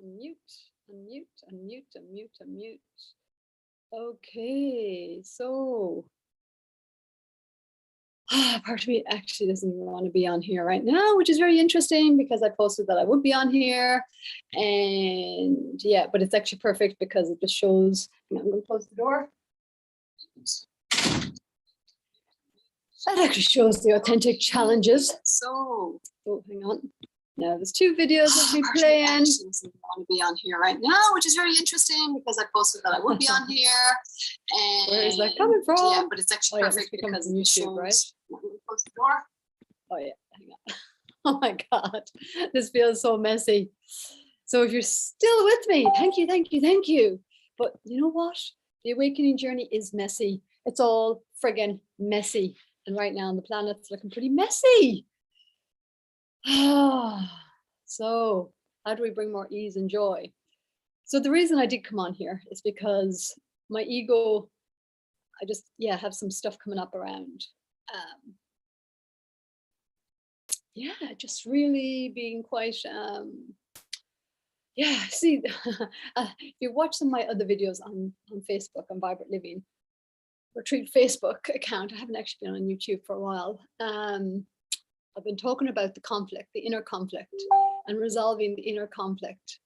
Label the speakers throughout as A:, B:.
A: Unmute. Okay, so part of me actually doesn't even want to be on here right now, which is very interesting because I posted that I would be on here. And yeah, but it's actually perfect because it just shows, I'm going to close the door. That actually shows the authentic challenges. So, oh, hang on. Now there's two videos of me playing. I want to be on here right now, which is very interesting because I posted that I would be on here. And where is that coming from? Yeah, but it's actually perfect because it YouTube, right? Close the door. Oh yeah, hang on. Oh my God, this feels so messy. So if you're still with me, thank you. But you know what? The awakening journey is messy. It's all friggin' messy. And right now on the planet's looking pretty messy. So how do we bring more ease and joy? So the reason I did come on here is because my ego, I just, have some stuff coming up around. Just really being quite, see, if you watch some of my other videos on Facebook, on Vibrant Living Retreat Facebook account, I haven't actually been on YouTube for a while. I've been talking about the conflict, the inner conflict, and resolving the inner conflict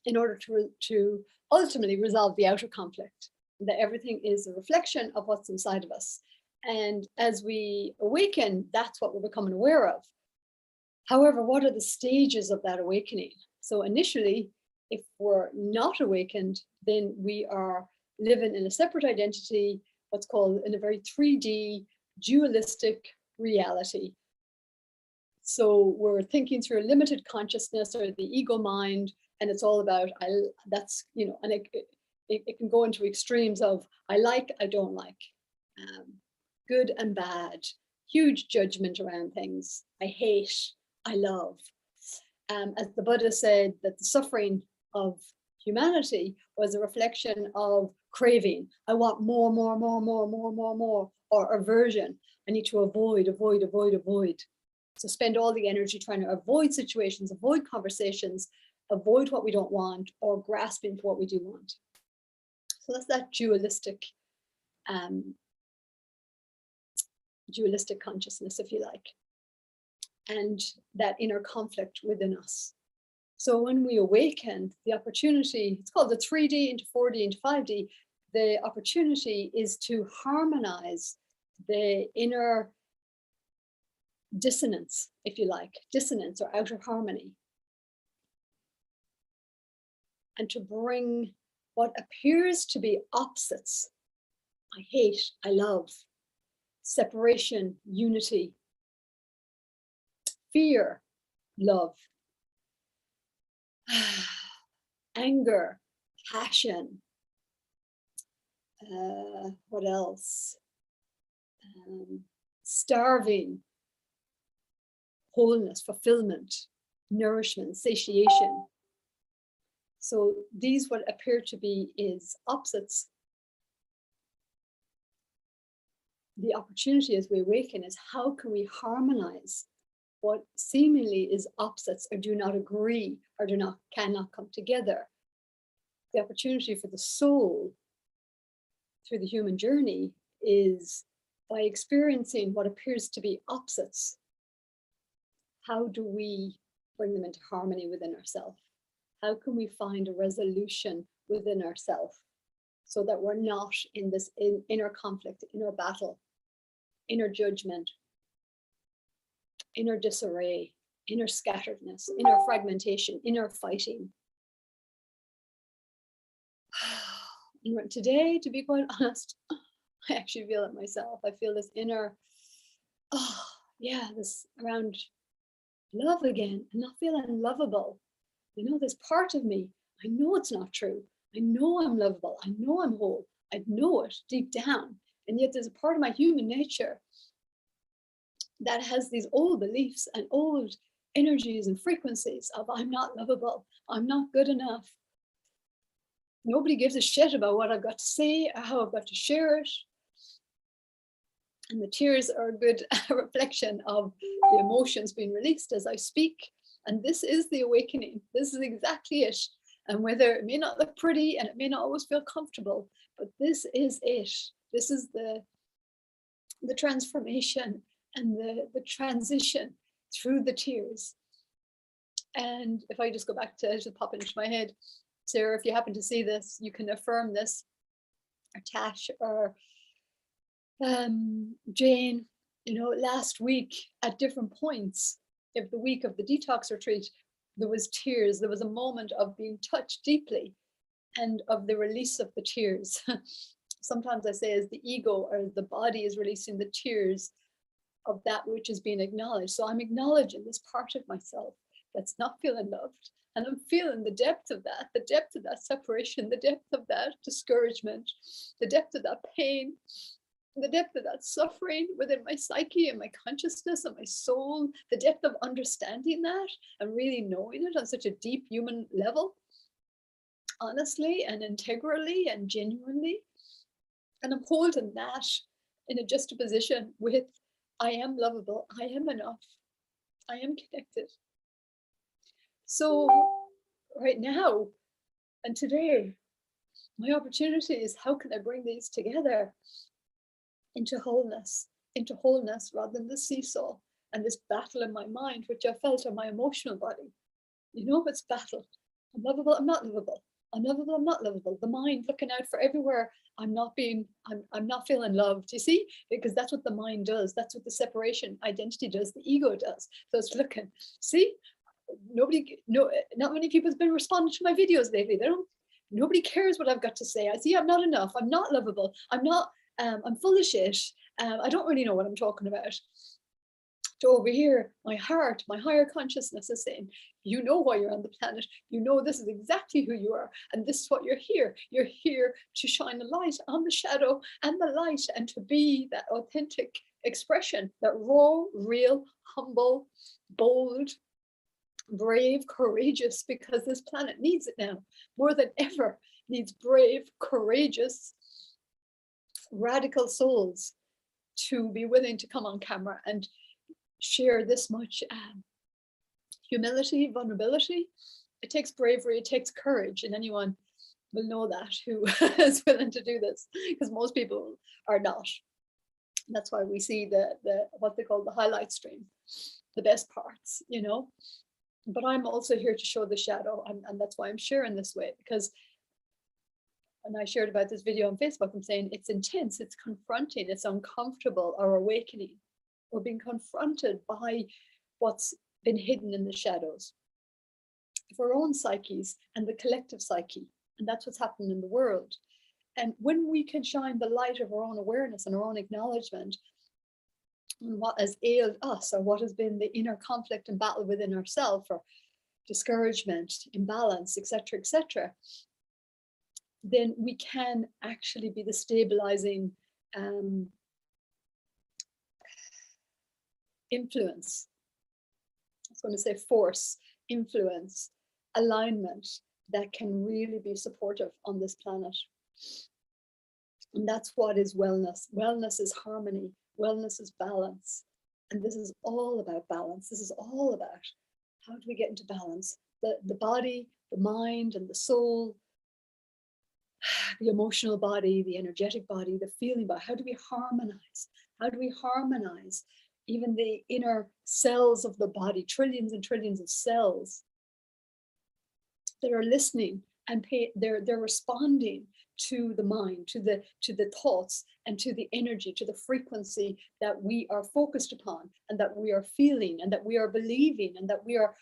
A: in order to ultimately resolve the outer conflict, that everything is a reflection of what's inside of us. And as we awaken, that's what we're becoming aware of. However, what are the stages of that awakening? So initially, if we're not awakened, then we are living in a separate identity, what's called in a very 3D dualistic reality. So we're thinking through a limited consciousness or the ego mind, and it's all about, and it can go into extremes of I like, I don't like, good and bad, huge judgment around things, I hate, I love. As the Buddha said, that the suffering of humanity was a reflection of craving. I want more, or aversion. I need to avoid. So spend all the energy trying to avoid situations, avoid conversations, avoid what we don't want, or grasping for what we do want. So that's that dualistic consciousness, if you like, and that inner conflict within us. So when we awaken, the opportunity, it's called the 3D into 4D into 5D, the opportunity is to harmonize the inner dissonance, if you like, dissonance or outer harmony, and to bring what appears to be opposites, I hate, I love, separation, unity, fear, love, anger, passion, what else? Starving, wholeness, fulfillment, nourishment, satiation. So these what appear to be is opposites. The opportunity as we awaken is how can we harmonize what seemingly is opposites or do not agree or cannot come together. The opportunity for the soul through the human journey is by experiencing what appears to be opposites. How do we bring them into harmony within ourselves? How can we find a resolution within ourselves so that we're not in this inner conflict, inner battle, inner judgment, inner disarray, inner scatteredness, inner fragmentation, inner fighting. And today, to be quite honest, I actually feel it myself. I feel this inner, this around love again, and not feeling lovable. You know, this part of me, I know it's not true. I know I'm lovable. I know I'm whole. I know it deep down. And yet there's a part of my human nature that has these old beliefs and old energies and frequencies of I'm not lovable. I'm not good enough. Nobody gives a shit about what I've got to say or how I've got to share it. And the tears are a good reflection of the emotions being released as I speak. And this is the awakening. This is exactly it. And whether it may not look pretty and it may not always feel comfortable, but this is it. This is the transformation and the transition through the tears. And if I just go back to just pop into my head, Sarah, if you happen to see this, you can affirm this, or Tash, or Jane, you know, last week at different points of the week of the detox retreat, there was tears. There was a moment of being touched deeply and of the release of the tears. Sometimes I say as the ego or the body is releasing the tears of that which is being acknowledged. So I'm acknowledging this part of myself that's not feeling loved. And I'm feeling the depth of that separation, the depth of that discouragement, the depth of that pain, the depth of that suffering within my psyche and my consciousness and my soul, the depth of understanding that and really knowing it on such a deep human level, honestly and integrally and genuinely. And I'm holding that in a juxtaposition with I am lovable, I am enough, I am connected. So right now and today, my opportunity is how can I bring these together into wholeness rather than the seesaw and this battle in my mind, which I felt in my emotional body. You know, it's battle. I'm lovable, I'm not lovable. I'm lovable, I'm not lovable. The mind looking out for everywhere. I'm not feeling loved, you see? Because that's what the mind does. That's what the separation identity does, the ego does. So it's looking, see? Not many people have been responding to my videos lately. Nobody cares what I've got to say. I see I'm not enough. I'm not lovable. I'm full of shit. I don't really know what I'm talking about. So over here, my heart, my higher consciousness is saying, you know why you're on the planet. You know this is exactly who you are. And this is what you're here. You're here to shine a light on the shadow and the light and to be that authentic expression, that raw, real, humble, bold, brave, courageous, because this planet needs it now more than ever. Needs brave, courageous, radical souls to be willing to come on camera and share this much humility, vulnerability. It takes bravery, it takes courage, and anyone will know that who is willing to do this, because most people are not. That's why we see the what they call the highlight stream, the best parts, you know. But I'm also here to show the shadow, and that's why I'm sharing this way, because when I shared about this video on Facebook, I'm saying it's intense, it's confronting, it's uncomfortable, or awakening. We're being confronted by what's been hidden in the shadows of our own psyches and the collective psyche. And that's what's happening in the world. And when we can shine the light of our own awareness and our own acknowledgement on what has ailed us, or what has been the inner conflict and battle within ourselves, or discouragement, imbalance, etc., then we can actually be the stabilizing influence. I was going to say force, influence, alignment that can really be supportive on this planet. And that's what is wellness. Wellness is harmony. Wellness is balance. And this is all about balance. This is all about how do we get into balance? The body, the mind, and the soul, the emotional body, the energetic body, the feeling body. How do we harmonize? How do we harmonize even the inner cells of the body, trillions and trillions of cells that are listening and they're responding to the mind, to the thoughts, and to the energy, to the frequency that we are focused upon, and that we are feeling, and that we are believing, and that we are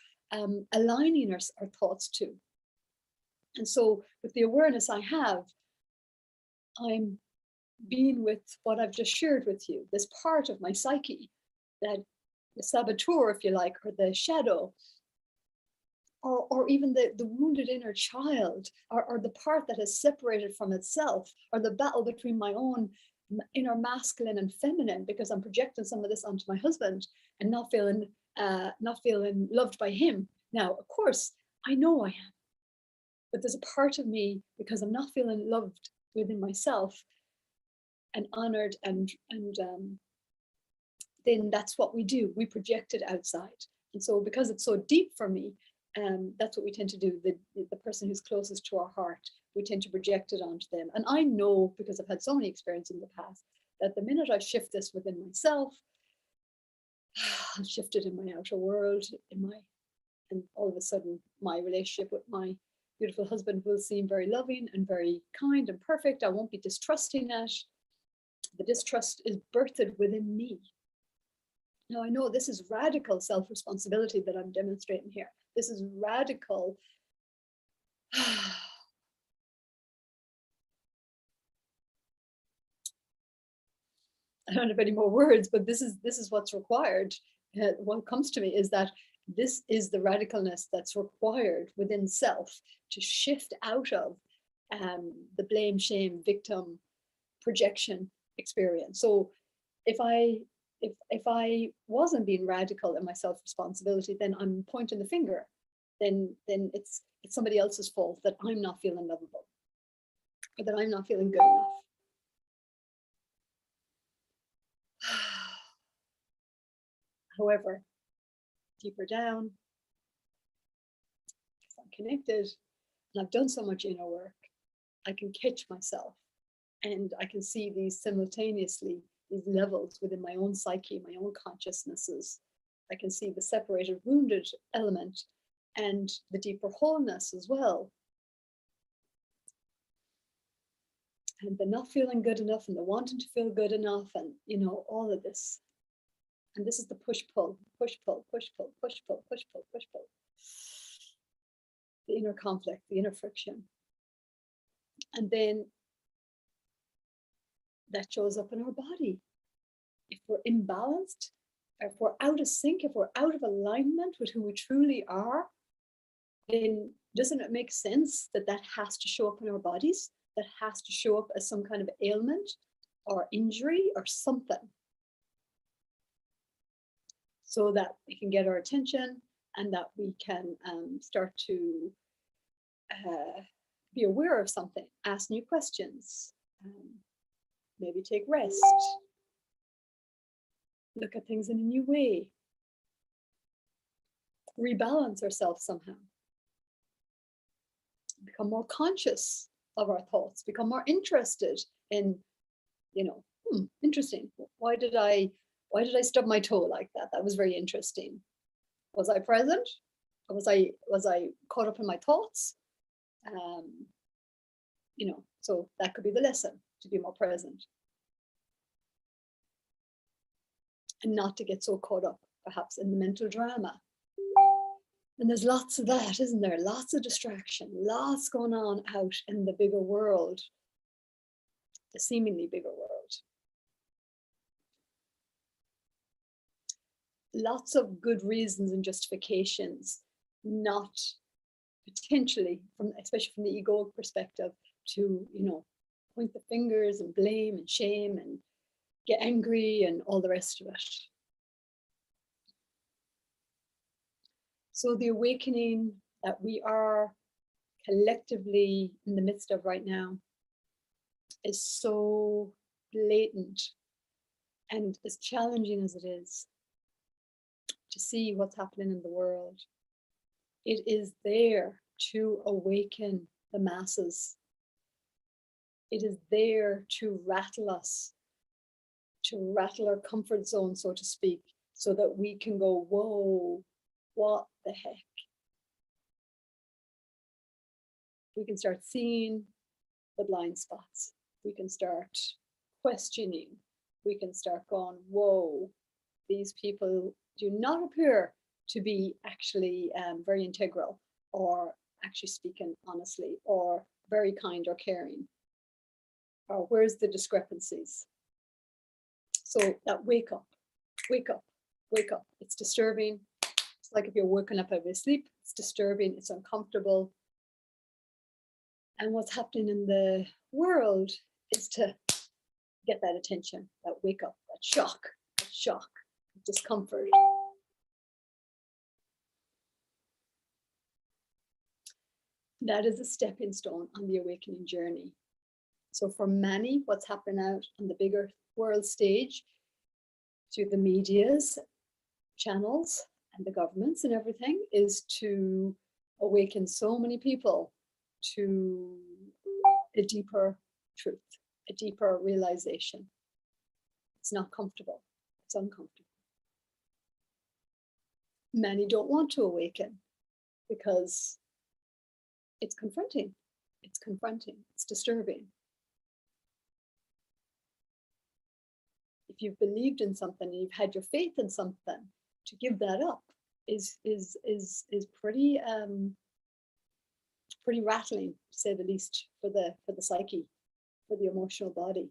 A: aligning our thoughts to. And so with the awareness I have, I'm being with what I've just shared with you, this part of my psyche, that the saboteur, if you like, or the shadow, or even the wounded inner child, or the part that is separated from itself, or the battle between my own inner masculine and feminine, because I'm projecting some of this onto my husband and not feeling loved by him. Now, of course, I know I am, but there's a part of me, because I'm not feeling loved within myself and honored, and then that's what we do. We project it outside. And so because it's so deep for me, that's what we tend to do. The person who's closest to our heart, we tend to project it onto them. And I know, because I've had so many experiences in the past, that the minute I shift this within myself, I'll shift it in my outer world, and all of a sudden my relationship with my beautiful husband will seem very loving and very kind and perfect. I won't be distrusting it. The distrust is birthed within me. Now, I know this is radical self-responsibility that I'm demonstrating here. This is radical. I don't have any more words, but this is what's required. What comes to me is that this is the radicalness that's required within self to shift out of the blame, shame, victim, projection experience. So if I wasn't being radical in my self-responsibility, then I'm pointing the finger. Then it's somebody else's fault that I'm not feeling lovable, or that I'm not feeling good enough. However, deeper down, because I'm connected and I've done so much inner work, I can catch myself, and I can see these simultaneously, these levels within my own psyche, my own consciousnesses. I can see the separated, wounded element and the deeper wholeness as well. And the not feeling good enough and the wanting to feel good enough, and all of this. And this is the push-pull, push-pull, push-pull, push-pull, push-pull, push-pull. The inner conflict, the inner friction. And then that shows up in our body. If we're imbalanced, if we're out of sync, if we're out of alignment with who we truly are, then doesn't it make sense that that has to show up in our bodies? That has to show up as some kind of ailment or injury or something, so that we can get our attention and that we can start to be aware of something, ask new questions, maybe take rest, look at things in a new way, rebalance ourselves somehow, become more conscious of our thoughts, become more interested in, interesting. Why did I stub my toe like that? That was very interesting. Was I present? Or was I caught up in my thoughts? So that could be the lesson, to be more present. And not to get so caught up, perhaps, in the mental drama. And there's lots of that, isn't there? Lots of distraction, lots going on out in the bigger world, the seemingly bigger world. Lots of good reasons and justifications, not potentially, especially from the egoic perspective, to point the fingers and blame and shame and get angry and all the rest of it. So the awakening that we are collectively in the midst of right now is so blatant, and as challenging as it is to see what's happening in the world, it is there to awaken the masses. It is there to rattle us, to rattle our comfort zone, so to speak, so that we can go, whoa, what the heck? We can start seeing the blind spots. We can start questioning. We can start going, whoa, these people do not appear to be actually very integral, or actually speaking honestly, or very kind or caring. Or where's the discrepancies? So that wake up, wake up, wake up. It's disturbing. It's like if you're waking up out of your sleep, it's disturbing, it's uncomfortable. And what's happening in the world is to get that attention, that wake up, that shock, discomfort. That is a stepping stone on the awakening journey. So for many, what's happening out on the bigger world stage, through the media's channels, and the governments and everything is to awaken so many people to a deeper truth, a deeper realization. It's not comfortable, it's uncomfortable. Many don't want to awaken because it's confronting, it's disturbing. If you've believed in something and you've had your faith in something, to give that up is pretty pretty rattling, to say the least, for the psyche, for the emotional body.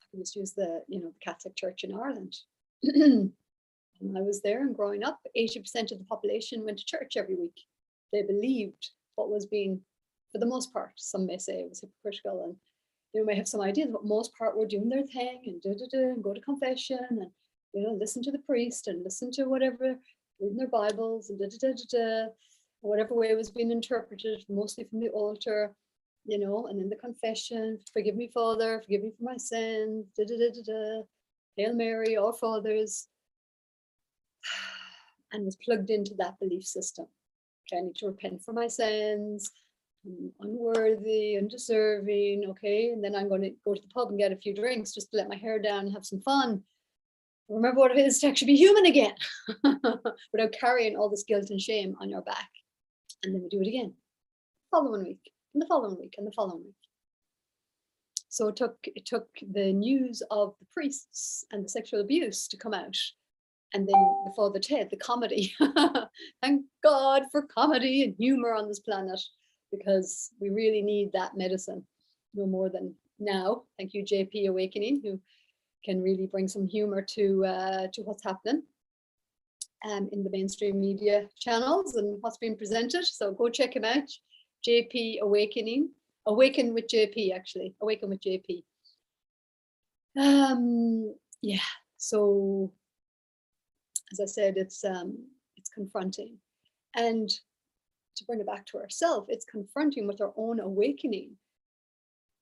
A: I can just use the Catholic Church in Ireland. When I was there and growing up, 80% of the population went to church every week. They believed what was being, for the most part, some may say it was hypocritical, and you may have some ideas, but most part were doing their thing and and go to confession and listen to the priest and listen to whatever, reading their Bibles and whatever way it was being interpreted, mostly from the altar, and then the confession, forgive me, Father, forgive me for my sins, Hail Mary, all fathers, and was plugged into that belief system. Okay, I need to repent for my sins, I'm unworthy, undeserving, okay, and then I'm going to go to the pub and get a few drinks just to let my hair down and have some fun. Remember what it is to actually be human again, without carrying all this guilt and shame on your back. And then we do it again, the following week, and the following week, and the following week. So it took the news of the priests and the sexual abuse to come out. And then the Father Ted, the comedy. Thank God for comedy and humor on this planet, because we really need that medicine no more than now. Thank you, JP Awakening, who can really bring some humor to what's happening in the mainstream media channels and what's being presented. So go check him out, JP Awakening. Awaken with JP, actually. Awaken with JP. Yeah, so as I said, it's confronting. And to bring it back to ourselves, it's confronting with our own awakening,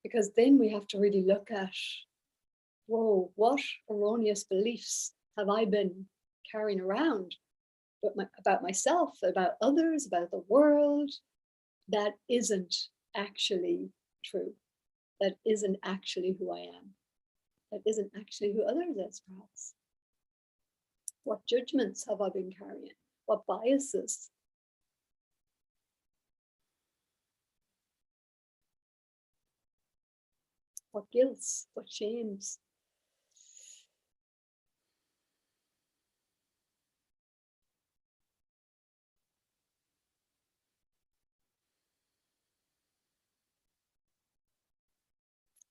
A: because then we have to really look at, whoa, what erroneous beliefs have I been carrying around about myself, about others, about the world, that isn't actually true, that isn't actually who I am, that isn't actually who others is, perhaps. What judgments have I been carrying? What biases? What guilts? What shames?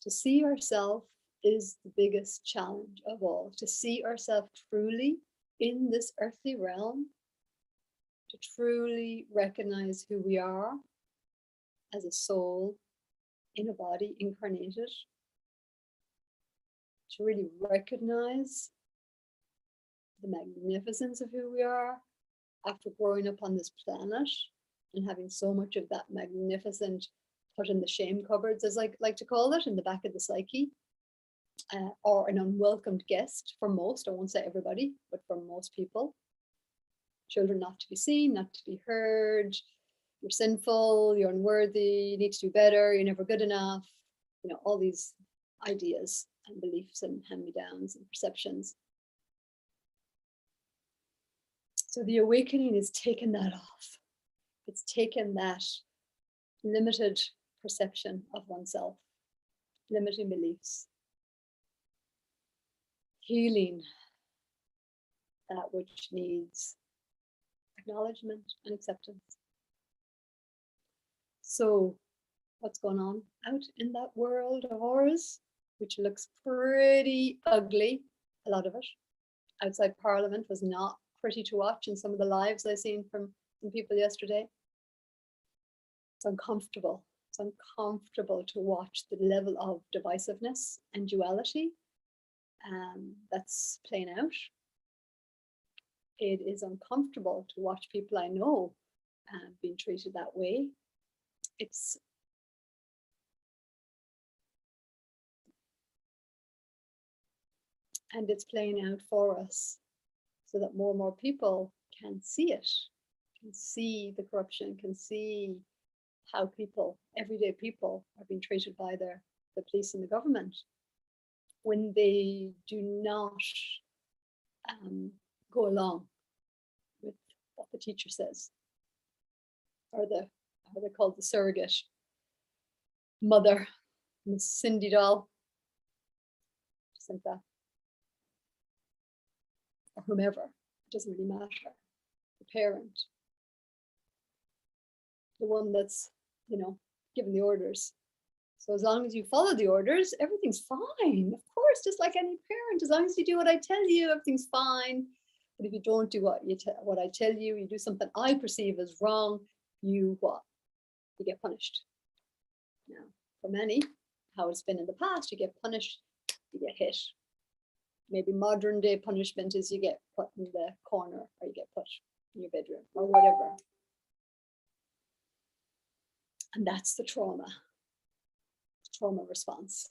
A: To see ourselves is the biggest challenge of all. To see ourselves truly in this earthly realm, to truly recognize who we are as a soul in a body incarnated, to really recognize the magnificence of who we are after growing up on this planet and having so much of that magnificent put in the shame cupboards, as I like to call it, in the back of the psyche, or an unwelcomed guest for most. I won't say everybody, but for most people. Children not to be seen, not to be heard. You're sinful, you're unworthy, you need to do better, you're never good enough. All these ideas and beliefs and hand-me-downs and perceptions. So the awakening is taking that off. It's taken that limited perception of oneself, limiting beliefs, healing that which needs acknowledgement and acceptance. So what's going on out in that world of ours, which looks pretty ugly, a lot of it. Outside Parliament was not pretty to watch in some of the lives I seen from some people yesterday. It's uncomfortable. It's uncomfortable to watch the level of divisiveness and duality that's playing out. It is uncomfortable to watch people I know being treated that way. It's And it's playing out for us so that more and more people can see it, can see the corruption, can see how people, everyday people, are being treated by the police and the government when they do not go along with what the teacher says, or how they call the surrogate mother, Miss Cindy doll, just like that, or whomever, it doesn't really matter, the parent, the one that's, given the orders. So as long as you follow the orders, everything's fine. Of course, just like any parent, as long as you do what I tell you, everything's fine. But if you don't do what I tell you, you do something I perceive as wrong, you what? You get punished. Now, for many, how it's been in the past, you get punished, you get hit. Maybe modern day punishment is you get put in the corner, or you get put in your bedroom, or whatever. And that's the trauma response.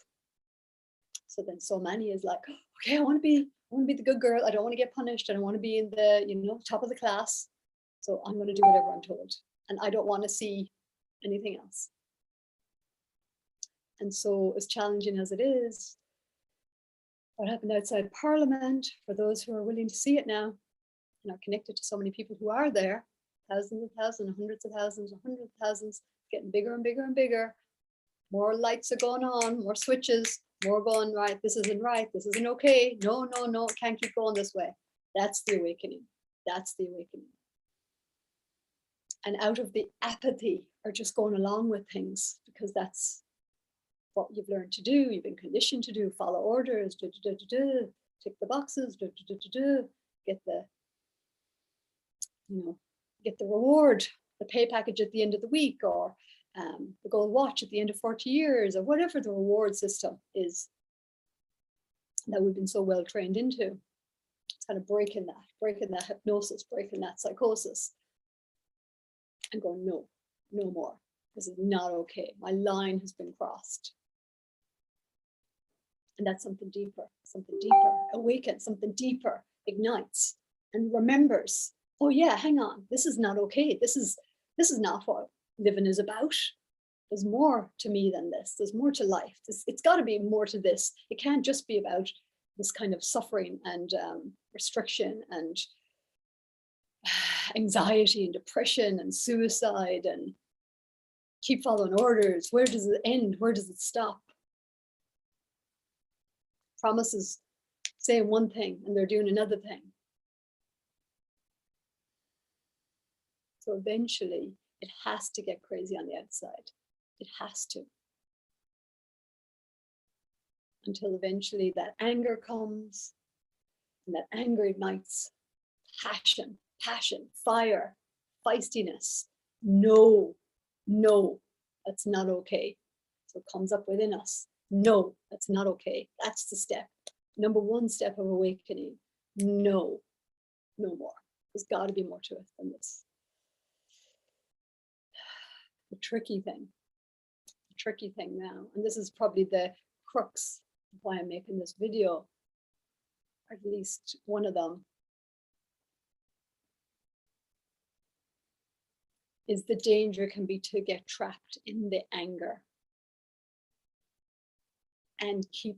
A: So then so many is like, okay, I want to be the good girl. I don't want to get punished. I don't want to be in the, top of the class. So I'm going to do whatever I'm told. And I don't want to see anything else. And so as challenging as it is, what happened outside Parliament, for those who are willing to see it now, and are connected to so many people who are there, thousands and thousands, hundreds of thousands, hundreds of thousands, getting bigger and bigger and bigger. More lights are going on, more switches, more going, right, this isn't right, this isn't okay, no, it can't keep going this way. That's the awakening. That's the awakening. And out of the apathy, or just going along with things, because that's what you've learned to do, you've been conditioned to do, follow orders, tick the boxes, get the, get the reward, the pay package at the end of the week, or the gold watch at the end of 40 years, or whatever the reward system is that we've been so well trained into. It's kind of breaking that hypnosis, breaking that psychosis, and going, no more. This is not okay. My line has been crossed. And that's something deeper, awakens, something deeper, ignites, and remembers, oh yeah, hang on, this is not okay. This is not what living is about. There's more to me than this. There's more to life. It's got to be more to this. It can't just be about this kind of suffering and restriction and anxiety and depression and suicide and keep following orders. Where does it end? Where does it stop? Promises saying one thing and they're doing another thing. So eventually it has to get crazy on the outside. It has to. Until eventually that anger comes, and that anger ignites passion, fire, feistiness. No, that's not okay. So it comes up within us. No, that's not okay. That's the step. Number one step of awakening. No more. There's got to be more to it than this. The tricky thing now, and this is probably the crux of why I'm making this video, or at least one of them, is the danger can be to get trapped in the anger and keep,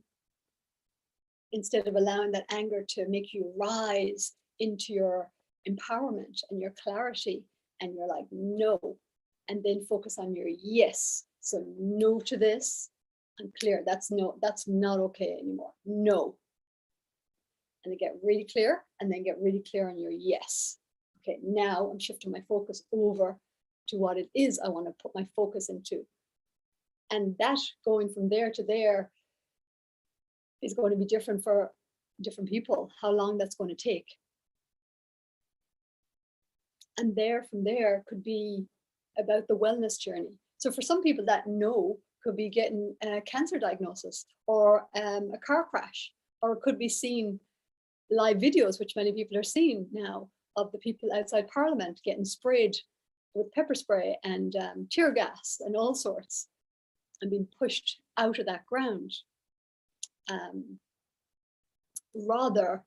A: instead of allowing that anger to make you rise into your empowerment and your clarity, and you're like, no, and then focus on your yes. So no to this, I'm clear, that's not okay anymore, no. And then get really clear, and then get really clear on your yes. Okay, now I'm shifting my focus over to what it is I want to put my focus into. And that going from there to there is going to be different for different people, how long that's going to take. And from there could be about the wellness journey. So for some people, that no could be getting a cancer diagnosis, or a car crash, or it could be seeing live videos, which many people are seeing now, of the people outside Parliament getting sprayed with pepper spray and tear gas and all sorts, and being pushed out of that ground. rather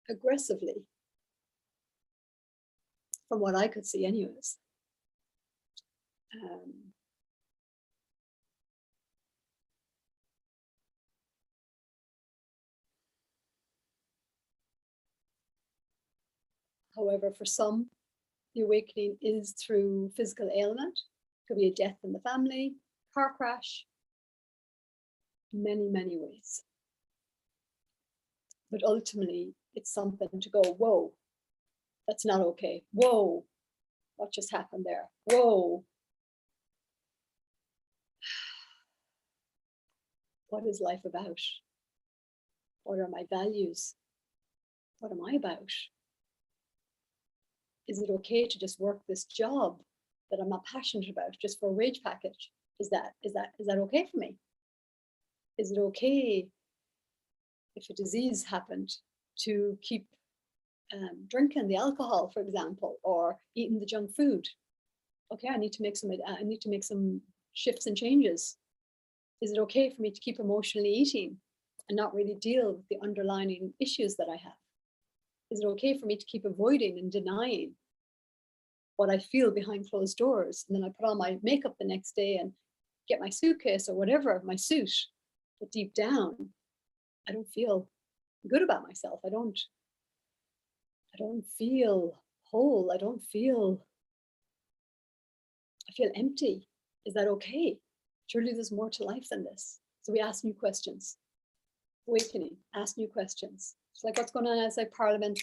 A: aggressively, from what I could see anyways. However, for some, the awakening is through physical ailment. It could be a death in the family, car crash, many, many ways. But ultimately, it's something to go, whoa, that's not okay. Whoa, what just happened there? Whoa. What is life about? What are my values? What am I about? Is it okay to just work this job that I'm not passionate about just for a wage package? Is that okay for me? Is it okay if a disease happened to keep drinking the alcohol, for example, or eating the junk food? Okay, I need to make some shifts and changes. Is it okay for me to keep emotionally eating and not really deal with the underlying issues that I have? Is it okay for me to keep avoiding and denying what I feel behind closed doors? And then I put on my makeup the next day and get my suitcase or whatever, my suit. But deep down, I don't feel good about myself. I don't feel whole. I feel empty. Is that okay? Surely there's more to life than this. So we ask new questions. Awakening, ask new questions. It's like what's going on outside Parliament,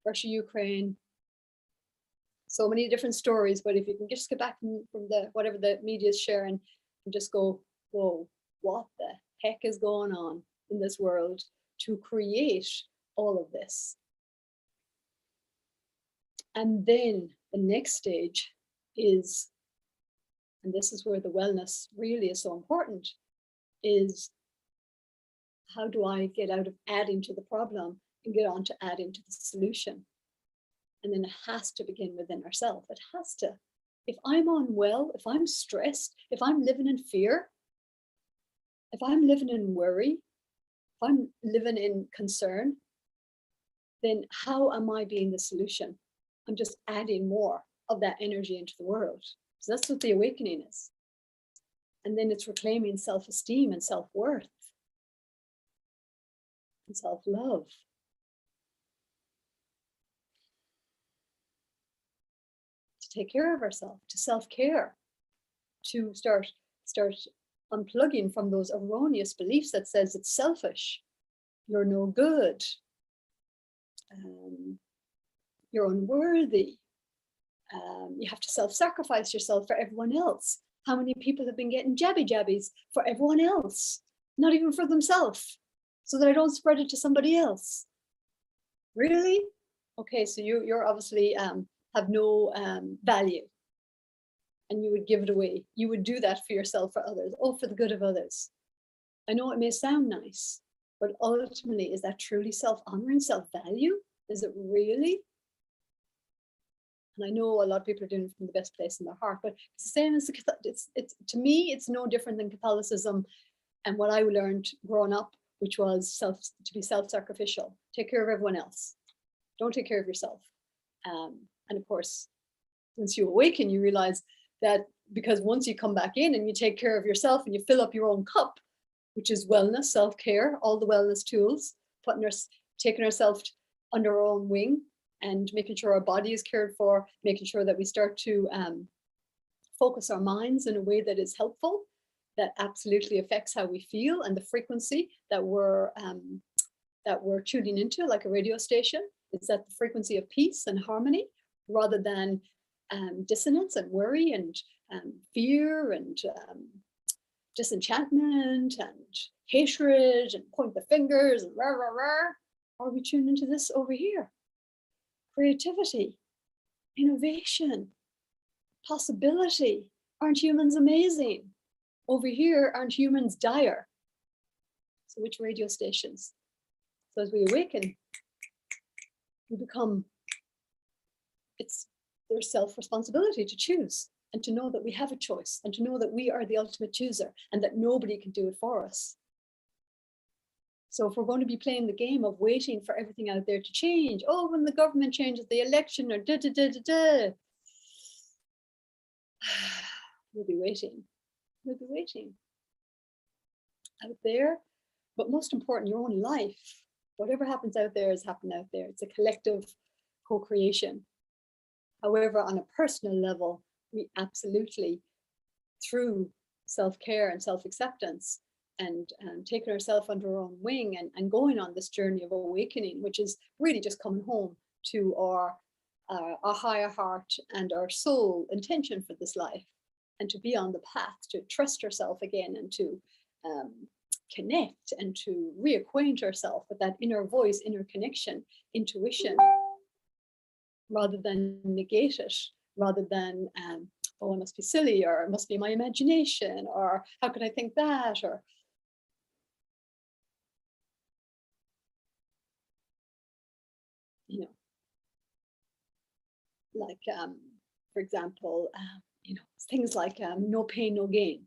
A: Russia, Ukraine. So many different stories, but if you can just get back from the whatever the media is sharing and just go, whoa, what the heck is going on in this world to create all of this? And then the next stage is, and this is where the wellness really is so important, is how do I get out of adding to the problem and get on to adding to the solution? And then it has to begin within ourselves. It has to. If I'm unwell, if I'm stressed, if I'm living in fear, if I'm living in worry, if I'm living in concern, then how am I being the solution? I'm just adding more of that energy into the world. So that's what the awakening is. And then it's reclaiming self-esteem and self-worth and self-love. To take care of ourselves, to self-care, to start unplugging from those erroneous beliefs that says it's selfish, you're no good, you're unworthy, you have to self-sacrifice yourself for everyone else. How many people have been getting jabbies for everyone else, not even for themselves, so that I don't spread it to somebody else? Really? Okay, so you're obviously have no value, and you would give it away. You would do that for yourself, for others, or for the good of others. I know it may sound nice, but ultimately, is that truly self-honoring, self-value? Is it really? And I know a lot of people are doing it from the best place in their heart, but it's the same as it's to me, it's no different than Catholicism and what I learned growing up, which was to be self-sacrificial. Take care of everyone else. Don't take care of yourself. And of course, once you awaken, you realize that because once you come back in and you take care of yourself and you fill up your own cup, which is wellness, self-care, all the wellness tools, taking ourselves under our own wing and making sure our body is cared for, making sure that we start to focus our minds in a way that is helpful, that absolutely affects how we feel and the frequency that we're tuning into, like a radio station. It's at the frequency of peace and harmony, rather than dissonance and worry and fear and disenchantment and hatred and point the fingers and rah, rah, rah. Are we tuned into this over here? Creativity, innovation, possibility. Aren't humans amazing? Over here, aren't humans dire? So which radio stations? So as we awaken, we become, it's their self-responsibility to choose and to know that we have a choice and to know that we are the ultimate chooser and that nobody can do it for us. So if we're going to be playing the game of waiting for everything out there to change, oh, when the government changes, the election, or da da da da da, we'll be waiting. We'll be waiting out there. But most important, your own life. Whatever happens out there is happening out there. It's a collective co-creation. However, on a personal level, we absolutely, through self-care and self-acceptance and taking ourselves under our own wing and going on this journey of awakening, which is really just coming home to our higher heart and our soul intention for this life, and to be on the path to trust ourselves again and to connect and to reacquaint ourselves with that inner voice, inner connection, intuition, rather than negate it, rather than oh, I must be silly, or it must be my imagination, or how could I think that, or you know, like for example, you know, things like no pain, no gain.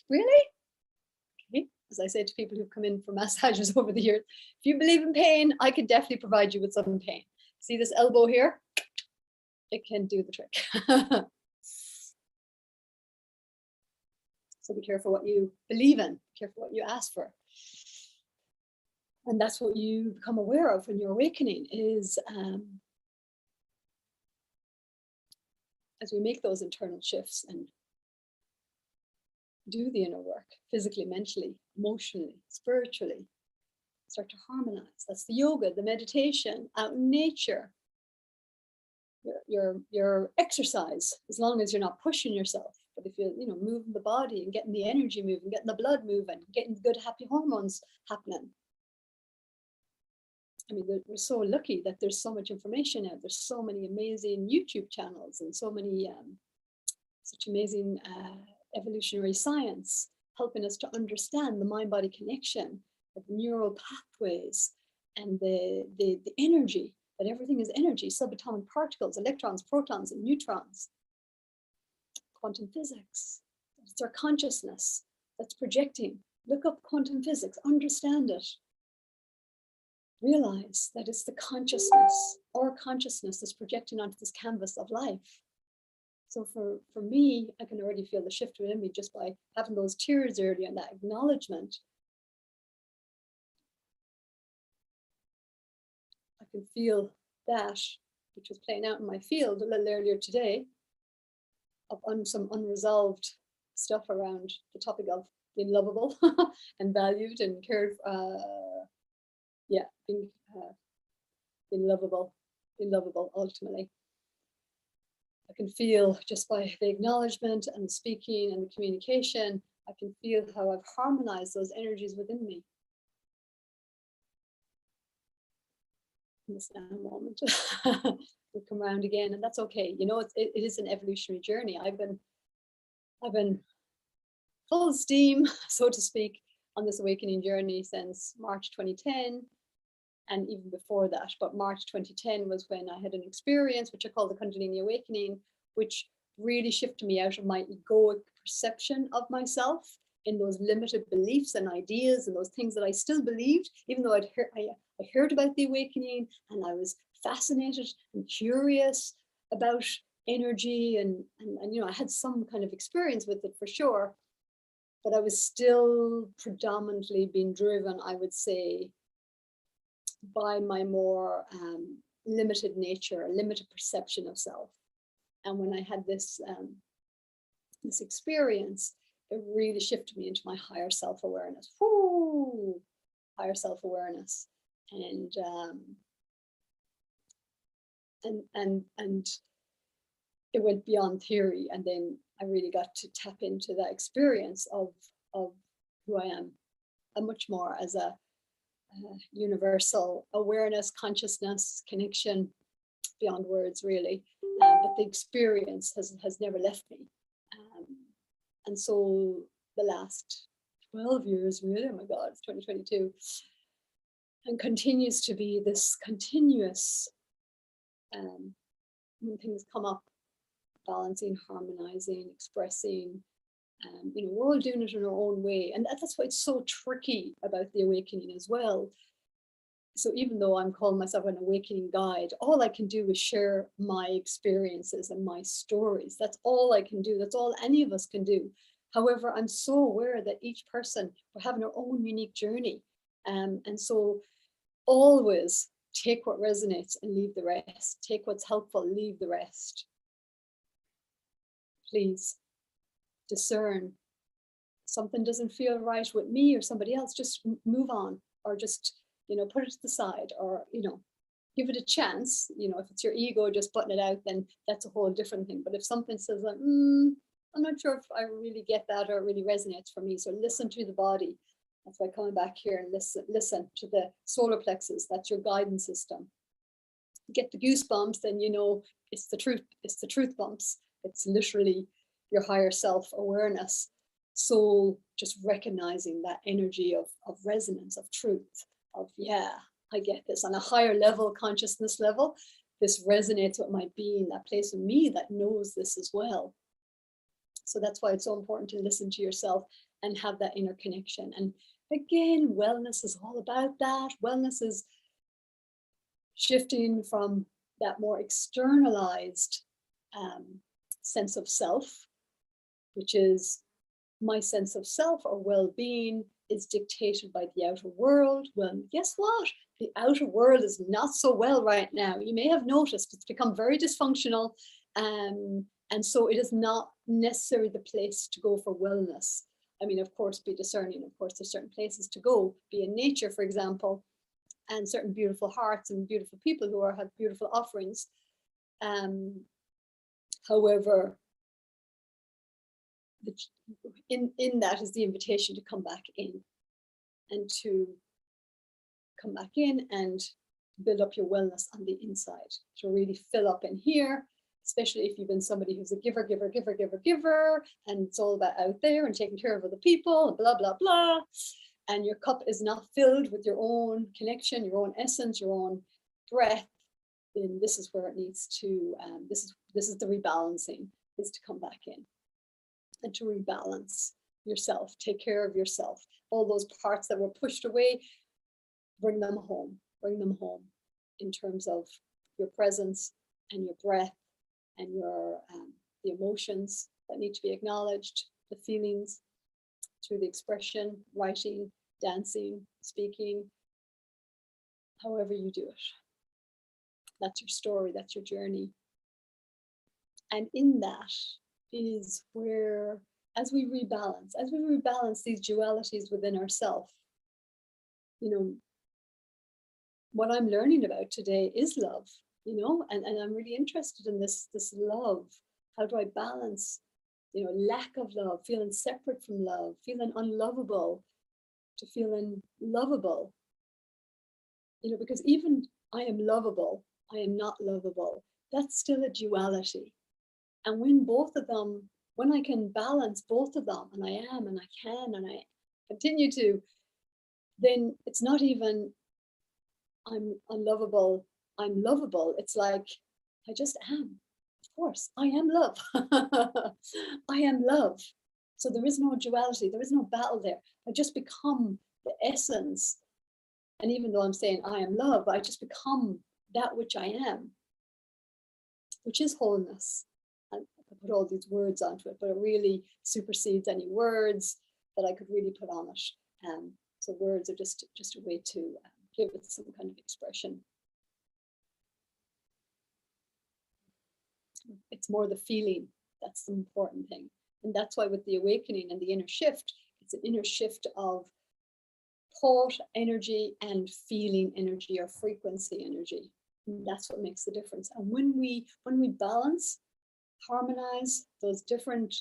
A: Really? Okay. As I say to people who've come in for massages over the years, if you believe in pain, I could definitely provide you with some pain. See this elbow here? It can do the trick. So be careful what you believe in, be careful what you ask for. And that's what you become aware of when you're awakening is as we make those internal shifts and do the inner work, physically, mentally, emotionally, spiritually, start to harmonize. That's the yoga, the meditation, out in nature, your exercise, as long as you're not pushing yourself. But if you're moving the body and getting the energy moving, getting the blood moving, getting good happy hormones happening. I mean, we're so lucky that there's so much information out. There's so many amazing YouTube channels and so many such amazing evolutionary science helping us to understand the mind-body connection, the neural pathways, and the energy, that everything is energy, subatomic particles, electrons, protons, and neutrons. Quantum physics, it's our consciousness that's projecting. Look up quantum physics, understand it. Realize that it's the consciousness, our consciousness that's projecting onto this canvas of life. So for me, I can already feel the shift within me just by having those tears earlier and that acknowledgement. I can feel that, which was playing out in my field a little earlier today, of some unresolved stuff around the topic of being lovable and valued and cared being lovable ultimately. I can feel just by the acknowledgement and the speaking and the communication, I can feel how I've harmonized those energies within me. In this now moment, we'll come around again, and that's okay. You know, it is an evolutionary journey. I've been full steam, so to speak, on this awakening journey since March 2010. And even before that, but March 2010 was when I had an experience, which I call the Kundalini Awakening, which really shifted me out of my egoic perception of myself in those limited beliefs and ideas and those things that I still believed, even though I heard about the awakening and I was fascinated and curious about energy and I had some kind of experience with it for sure, but I was still predominantly being driven, I would say, by my more limited nature, limited perception of self. And when I had this experience, it really shifted me into my higher self-awareness. Higher self-awareness, and it went beyond theory. And then I really got to tap into that experience of who I am, and much more as a universal awareness, consciousness, connection beyond words, really. But the experience has never left me. And so the last 12 years, really, oh my God, it's 2022, and continues to be this continuous, when things come up, balancing, harmonizing, expressing, You know, we're all doing it in our own way. And that's why it's so tricky about the awakening as well. So even though I'm calling myself an awakening guide, all I can do is share my experiences and my stories. That's all I can do. That's all any of us can do. However, I'm so aware that each person, we're having our own unique journey. And so always take what resonates and leave the rest. Take what's helpful, leave the rest. Please discern. Something doesn't feel right with me or somebody else, just move on, or just, you know, put it to the side, or, you know, give it a chance. You know, if it's your ego just putting it out, then that's a whole different thing. But if something says like, I'm not sure if I really get that or it really resonates for me, so listen to the body. That's why coming back here and listen to the solar plexus. That's your guidance system. You get the goosebumps, then you know it's the truth. It's the truth bumps. It's literally your higher self awareness, soul, just recognizing that energy of resonance, of truth, of, yeah, I get this on a higher level, consciousness level. This resonates with my being, that place in me that knows this as well. So that's why it's so important to listen to yourself and have that inner connection. And again, wellness is all about that. Wellness is shifting from that more externalized sense of self, which is my sense of self or well-being is dictated by the outer world. Well, guess what? The outer world is not so well right now. You may have noticed it's become very dysfunctional. And so it is not necessarily the place to go for wellness. I mean, of course, be discerning. Of course, there's certain places to go, be in nature, for example, and certain beautiful hearts and beautiful people who have beautiful offerings. However, in that is the invitation to come back in, and to come back in and build up your wellness on the inside, to really fill up in here, especially if you've been somebody who's a giver, and it's all about out there and taking care of other people and blah, blah, blah. And your cup is not filled with your own connection, your own essence, your own breath, then this is where it needs to, this is the rebalancing, is to come back in and to rebalance yourself, take care of yourself. All those parts that were pushed away, bring them home in terms of your presence and your breath and your the emotions that need to be acknowledged, the feelings through the expression, writing, dancing, speaking, however you do it. That's your story, that's your journey. And in that is where, as we rebalance these dualities within ourselves, you know, what I'm learning about today is love, you know, and I'm really interested in this love. How do I balance, you know, lack of love, feeling separate from love, feeling unlovable, to feeling lovable, you know, because even I am lovable, I am not lovable. That's still a duality. And when both of them, when I can balance both of them, and I am, and I can, and I continue to, then it's not even I'm unlovable, I'm lovable. It's like, I just am. Of course, I am love. I am love. So there is no duality, there is no battle there. I just become the essence. And even though I'm saying I am love, I just become that which I am, which is wholeness. And I could put all these words onto it, but it really supersedes any words that I could really put on it. So words are just a way to give it some kind of expression. It's more the feeling, that's the important thing. And that's why with the awakening and the inner shift, it's an inner shift of thought energy and feeling energy, or frequency energy. And that's what makes the difference. And when we balance, harmonize those different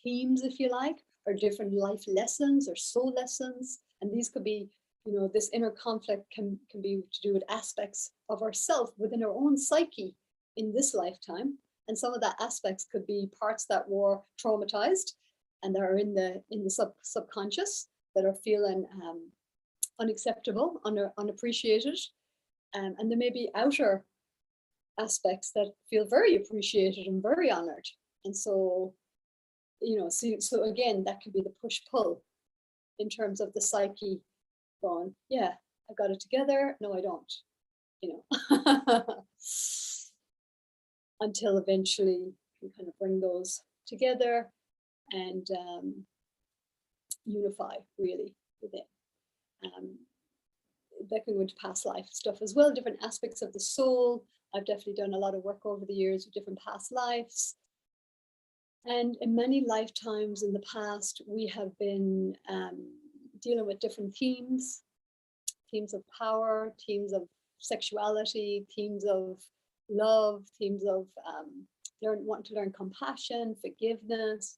A: themes, if you like, or different life lessons or soul lessons, and these could be, you know, this inner conflict can be to do with aspects of ourself within our own psyche in this lifetime. And some of that aspects could be parts that were traumatized and that are in the subconscious, that are feeling unacceptable, unappreciated. And there may be outer aspects that feel very appreciated and very honored. And so so again, that could be the push-pull in terms of the psyche going, yeah, I got it together. No, I don't, until eventually you kind of bring those together and unify really within. That can go into past life stuff as well, different aspects of the soul. I've definitely done a lot of work over the years with different past lives. And in many lifetimes in the past, we have been dealing with different themes of power, themes of sexuality, themes of love, themes of wanting to learn compassion, forgiveness.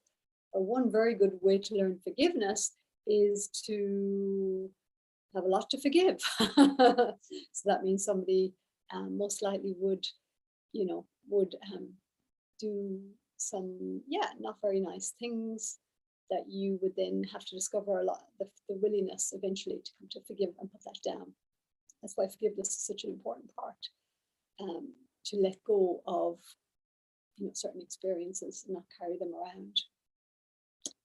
A: One very good way to learn forgiveness is to have a lot to forgive. So that means somebody most likely would do some, not very nice things that you would then have to discover a lot, the willingness eventually to come to forgive and put that down. That's why forgiveness is such an important part, to let go of certain experiences and not carry them around,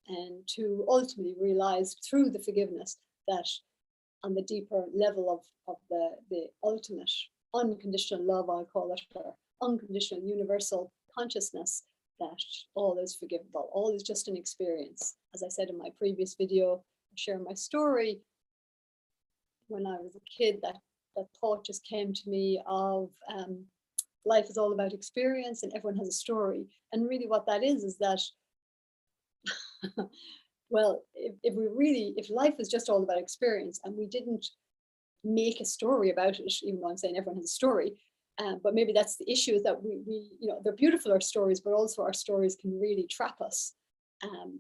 A: and to ultimately realize through the forgiveness that on the deeper level of the ultimate unconditional love, I call it, or unconditional universal consciousness, that all is forgivable, all is just an experience. As I said in my previous video, sharing my story, when I was a kid, that thought just came to me of life is all about experience and everyone has a story. And really what that is that, well, if life is just all about experience and we didn't make a story about it, even though I'm saying everyone has a story, but maybe that's the issue, is that we they're beautiful, our stories, but also our stories can really trap us,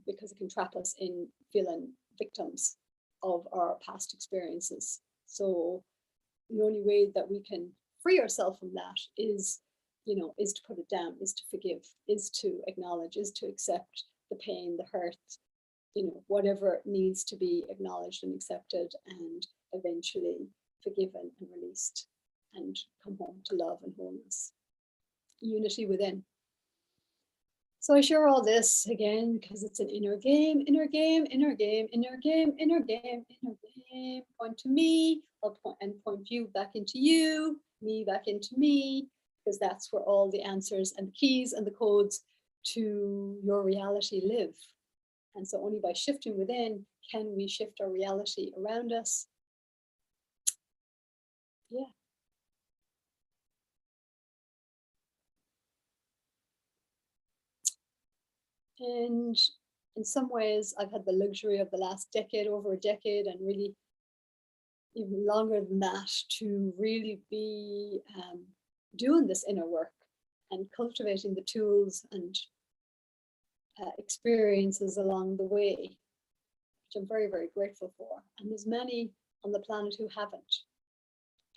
A: because it can trap us in feeling victims of our past experiences. So the only way that we can free ourselves from that is to put it down, is to forgive, is to acknowledge, is to accept the pain, the hurt, whatever needs to be acknowledged and accepted and eventually forgiven and released, and come home to love and wholeness, unity within. So I share all this again because it's an inner game, inner game, inner game, inner game, inner game, inner game. Point to me, I'll point you back into you, me back into me, because that's where all the answers and the keys and the codes to your reality live. And so only by shifting within can we shift our reality around us. Yeah. And in some ways, I've had the luxury of the last decade, over a decade, and really even longer than that, to really be doing this inner work and cultivating the tools and experiences along the way, which I'm very, very grateful for. And there's many on the planet who haven't.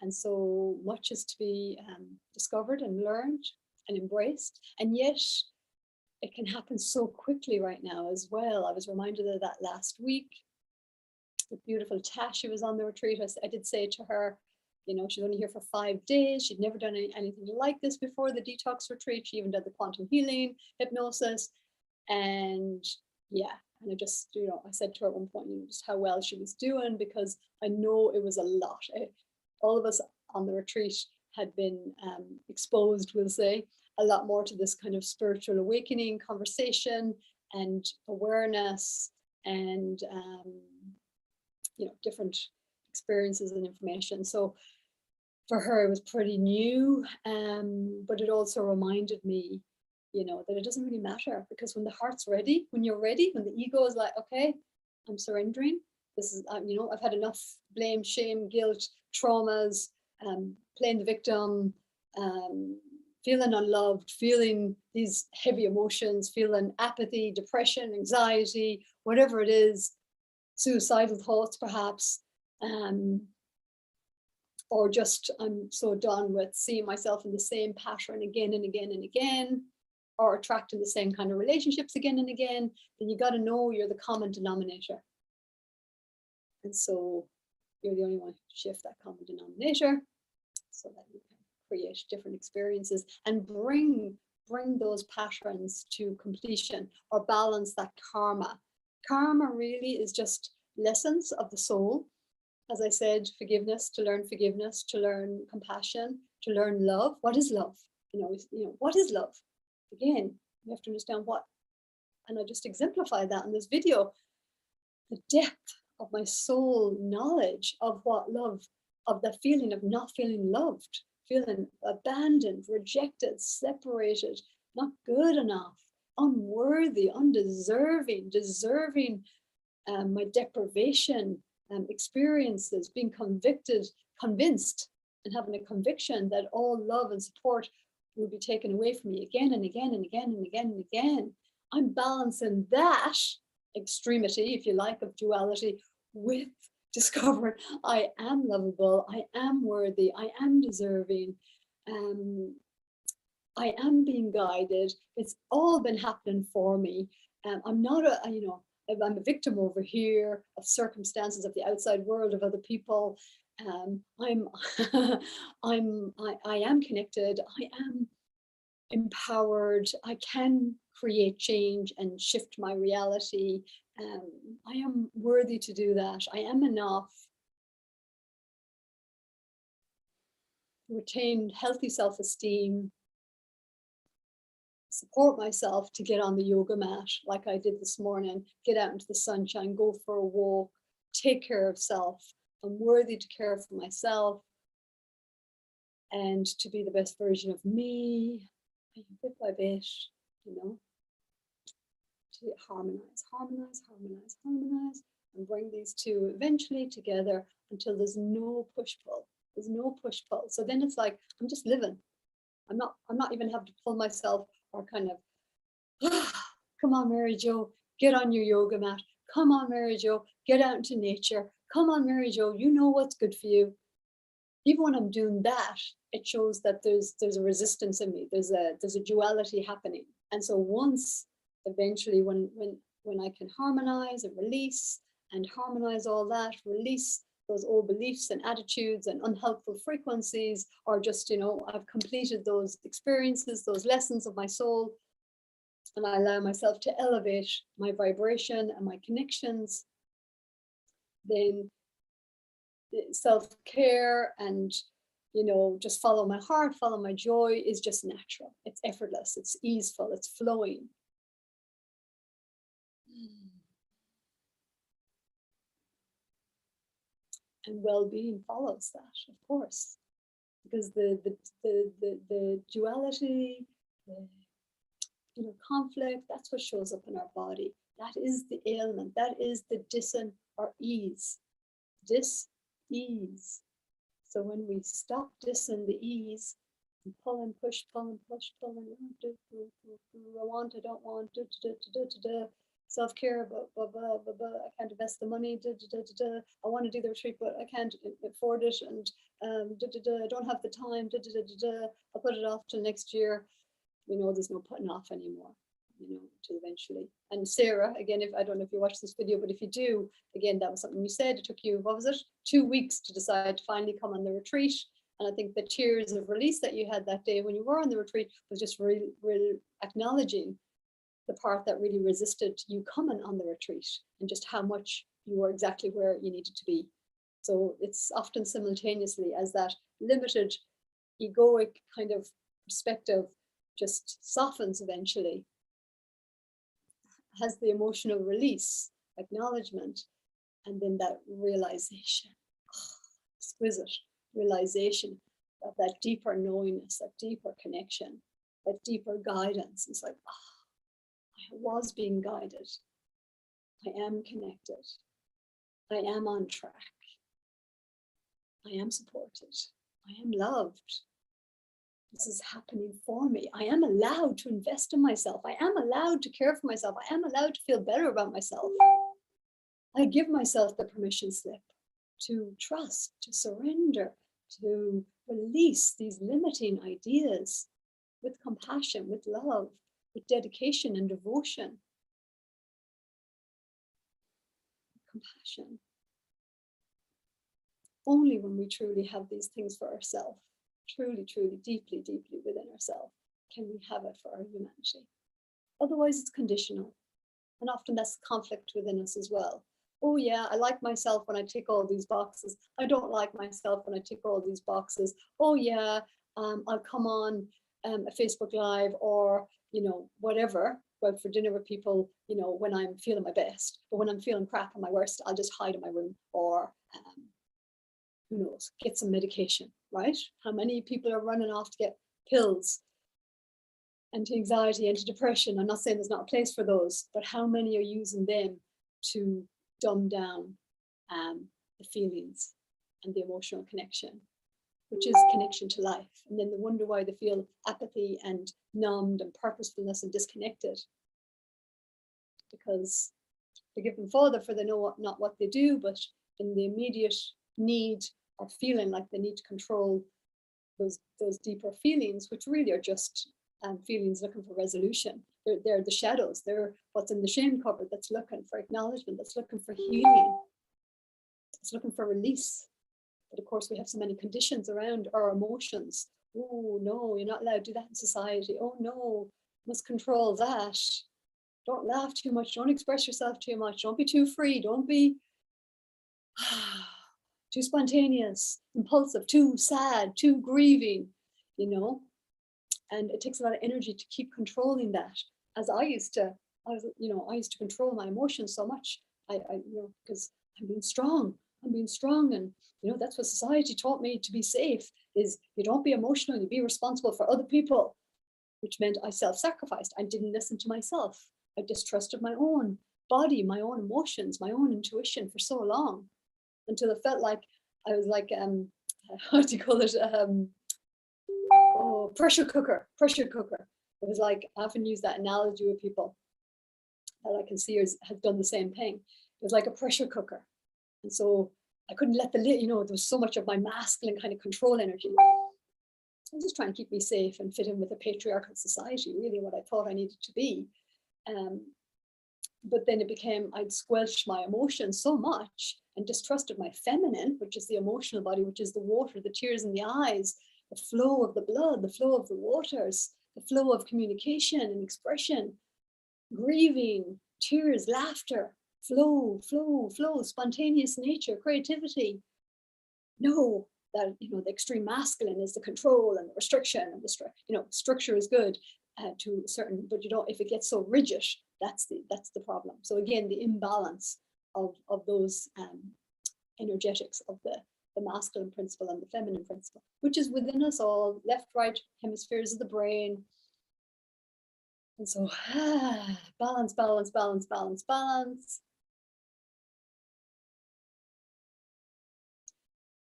A: And so much is to be discovered and learned and embraced. And yet it can happen so quickly right now as well. I was reminded of that last week. The beautiful Tash, who was on the retreat, I did say to her, she's only here for 5 days. She'd never done anything like this before, the detox retreat. She even did the quantum healing, hypnosis. And yeah, and I just, I said to her at one point, just how well she was doing, because I know it was a lot. All of us on the retreat had been exposed, we'll say, a lot more to this kind of spiritual awakening conversation and awareness and, different experiences and information. So for her, it was pretty new, but it also reminded me, that it doesn't really matter, because when the heart's ready, when you're ready, when the ego is like, okay, I'm surrendering. This is, I've had enough blame, shame, guilt, traumas, playing the victim, feeling unloved, feeling these heavy emotions, feeling apathy, depression, anxiety, whatever it is, suicidal thoughts perhaps, or just I'm so done with seeing myself in the same pattern again and again and again, or attracting the same kind of relationships again and again, then you got to know you're the common denominator. And so you're the only one who shift that common denominator so that you can create different experiences and bring bring those patterns to completion or balance that karma. Karma really is just lessons of the soul. As I said, forgiveness, to learn compassion, to learn love. What is love? What is love? Again, you have to understand what. And I just exemplify that in this video. The depth of my soul knowledge of what love, of the feeling of not feeling loved, feeling abandoned, rejected, separated, not good enough, unworthy, undeserving, deserving my deprivation experiences, being convinced, and having a conviction that all love and support will be taken away from me again and again and again and again and again. I'm balancing that extremity, if you like, of duality with discovering I am lovable, I am worthy, I am deserving, I am being guided. It's all been happening for me. I'm not I'm a victim over here of circumstances of the outside world, of other people. I am connected. I am empowered. I can create change and shift my reality. I am worthy to do that. I am enough. Retain healthy self-esteem. Support myself to get on the yoga mat like I did this morning, get out into the sunshine, go for a walk, take care of self. I'm worthy to care for myself and to be the best version of me, bit by bit, to harmonize, and bring these two eventually together until there's no push-pull. There's no push-pull. So then it's like, I'm just living. I'm not even having to pull myself or kind of, come on, Mary Jo, get on your yoga mat. Come on, Mary Jo, get out into nature. Come on, Mary Jo, you know what's good for you. Even when I'm doing that, it shows that there's a resistance in me. There's a duality happening. And so once, eventually, when I can harmonize and release and harmonize all that, release those old beliefs and attitudes and unhelpful frequencies, or just, I've completed those experiences, those lessons of my soul, and I allow myself to elevate my vibration and my connections, then self-care and, just follow my heart, follow my joy is just natural. It's effortless, it's easeful, it's flowing. And well-being follows that, of course, because the duality, the conflict, that's what shows up in our body. That is the ailment. That is the dis-ease. Dis-ease. So when we stop dissing the ease, and pull and push, pull and push, pull and I want, I don't want, self-care, I can't invest the money, I want to do the retreat, but I can't afford it, and I don't have the time, I'll put it off till next year. There's no putting off anymore, till eventually. And Sarah, again, I don't know if you watched this video, but if you do, again, that was something you said. It took you, what was it, 2 weeks to decide to finally come on the retreat. And I think the tears of release that you had that day when you were on the retreat was just really acknowledging the part that really resisted you coming on the retreat, and just how much you were exactly where you needed to be. So it's often simultaneously as that limited egoic kind of perspective just softens eventually, has the emotional release, acknowledgement, and then that realization, exquisite realization of that deeper knowingness, that deeper connection, that deeper guidance. It's like, I was being guided. I am connected. I am on track. I am supported. I am loved. This is happening for me. I am allowed to invest in myself. I am allowed to care for myself. I am allowed to feel better about myself. I give myself the permission slip to trust, to surrender, to release these limiting ideas with compassion, with love, with dedication and devotion. Compassion. Only when we truly have these things for ourselves, truly, deeply within ourselves, can we have it for our humanity? Otherwise, it's conditional. And often that's conflict within us as well. Oh yeah, I like myself when I tick all these boxes. I don't like myself when I tick all these boxes. Oh yeah, I'll come on a Facebook Live or, you know, whatever, go out for dinner with people, you know, when I'm feeling my best. But when I'm feeling crap and my worst, I'll just hide in my room or, who knows, get some medication, right? How many people are running off to get pills, anti-anxiety, anti-depression? I'm not saying there's not a place for those, but how many are using them to dumb down the feelings and the emotional connection, which is connection to life? And then they wonder why they feel apathy and numbed and purposefulness and disconnected, because they're given further for they know what, not what they do, but in the immediate need or feeling like they need to control those deeper feelings, which really are just feelings looking for resolution. They're the shadows. They're what's in the shame cupboard that's looking for acknowledgement, that's looking for healing, it's looking for release. But of course, we have so many conditions around our emotions. Oh no, you're not allowed to do that in society. Oh no, must control that. Don't laugh too much. Don't express yourself too much. Don't be too free. Don't be too spontaneous, impulsive, too sad, too grieving, you know. And it takes a lot of energy to keep controlling that. As I used to control my emotions so much. Because I'm being strong, and you know, that's what society taught me to be safe, is you don't be emotional, you be responsible for other people, which meant I self-sacrificed. I didn't listen to myself. I distrusted my own body, my own emotions, my own intuition for so long, until it felt like I was like, how do you call it? Pressure cooker. It was like, I often use that analogy with people that I can see have done the same thing. It was like a pressure cooker. And so I couldn't let the lid, you know, there was so much of my masculine kind of control energy. I was just trying to keep me safe and fit in with a patriarchal society, really what I thought I needed to be. But then it became, I'd squelched my emotions so much and distrusted my feminine, which is the emotional body, which is the water, the tears in the eyes, the flow of the blood, the flow of the waters, the flow of communication and expression, grieving, tears, laughter, flow, spontaneous nature, creativity. No, that, you know, the extreme masculine is the control and the restriction, and the structure is good to certain, but you don't, if it gets so rigid, that's the problem. So again, the imbalance of those energetics of the masculine principle and the feminine principle, which is within us all, left, right hemispheres of the brain. And so balance.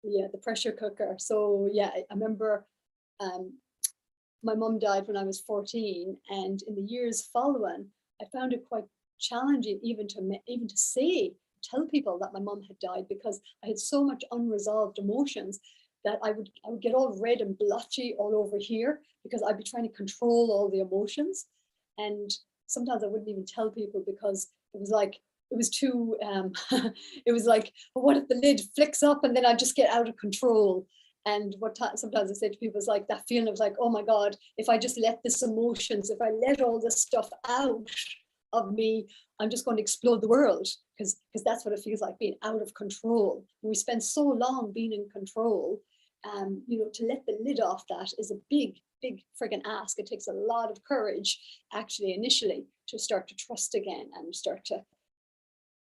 A: Yeah, the pressure cooker. So yeah, I remember my mum died when I was 14, and in the years following, I found it quite challenging even to tell people that my mum had died, because I had so much unresolved emotions that I would get all red and blotchy all over here, because I'd be trying to control all the emotions. And sometimes I wouldn't even tell people, because it was like, it was too, it was like, well, what if the lid flicks up and then I just get out of control? And sometimes I say to people is like that feeling of like, oh my God, if I just let this emotions, if I let all this stuff out of me, I'm just going to explode the world, because that's what it feels like, being out of control. And we spend so long being in control, you know, to let the lid off that is a big friggin' ask. It takes a lot of courage, actually, initially, to start to trust again and start to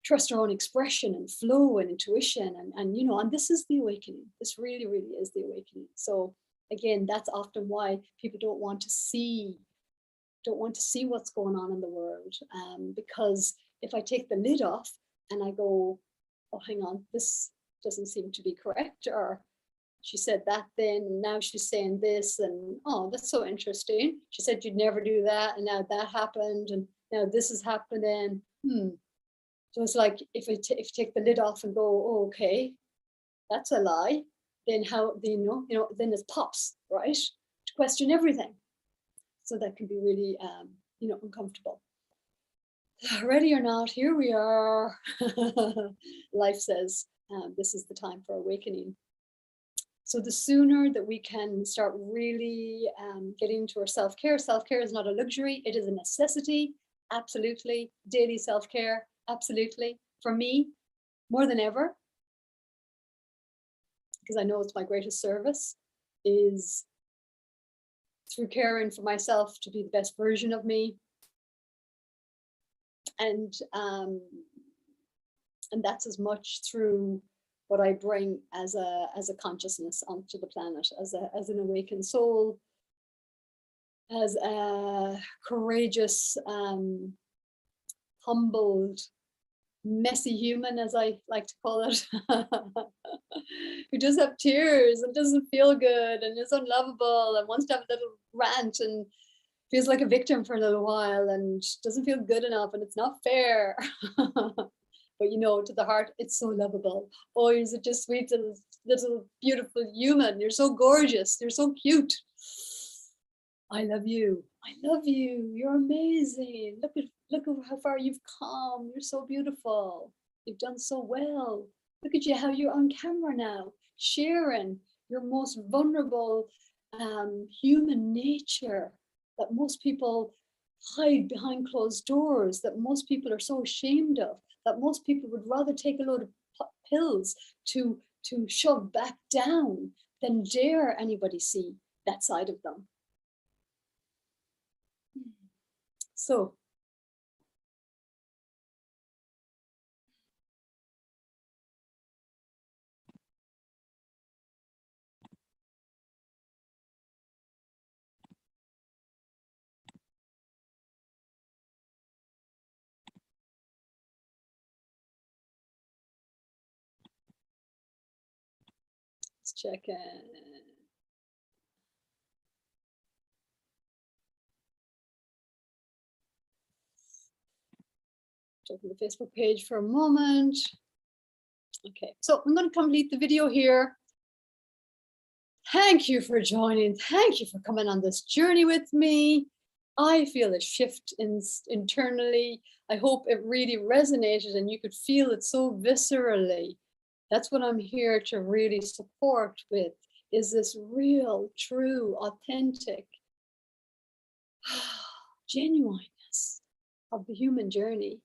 A: trust our own expression and flow and intuition, and you know, and this is the awakening. This really is the awakening. So again, that's often why people don't want to see what's going on in the world, because if I take the lid off and I go, oh, hang on, this doesn't seem to be correct, or she said that then, and now she's saying this, and oh, that's so interesting. She said you'd never do that, and now that happened, and now this is happening. So it's like, if you take the lid off and go, oh, okay, that's a lie, then how, you know, then it pops, right? To question everything. So that can be really, you know, uncomfortable. Ready or not, here we are. Life says, this is the time for awakening. So the sooner that we can start really getting into our self-care. Self-care is not a luxury, it is a necessity, absolutely. Daily self-care, absolutely. For me, more than ever, because I know it's my greatest service, is through caring for myself to be the best version of me. And that's as much through what I bring as a consciousness onto the planet, as an awakened soul, as a courageous, humbled, messy human, as I like to call it, who does have tears and doesn't feel good and is unlovable and wants to have a little rant and feels like a victim for a little while and doesn't feel good enough and it's not fair. But you know, to the heart, it's so lovable. Oh, you're such a sweet little beautiful human. You're so gorgeous. You're so cute. I love you. I love you. You're amazing. Look at how far you've come. You're so beautiful. You've done so well. Look at you, how you're on camera now, sharing your most vulnerable human nature that most people hide behind closed doors, that most people are so ashamed of, that most people would rather take a load of pills to shove back down than dare anybody see that side of them. So let's check in. Checking the Facebook page for a moment. Okay, so I'm going to complete the video here. Thank you for joining. Thank you for coming on this journey with me. I feel a shift internally. I hope it really resonated and you could feel it so viscerally. That's what I'm here to really support with, is this real, true, authentic genuineness of the human journey.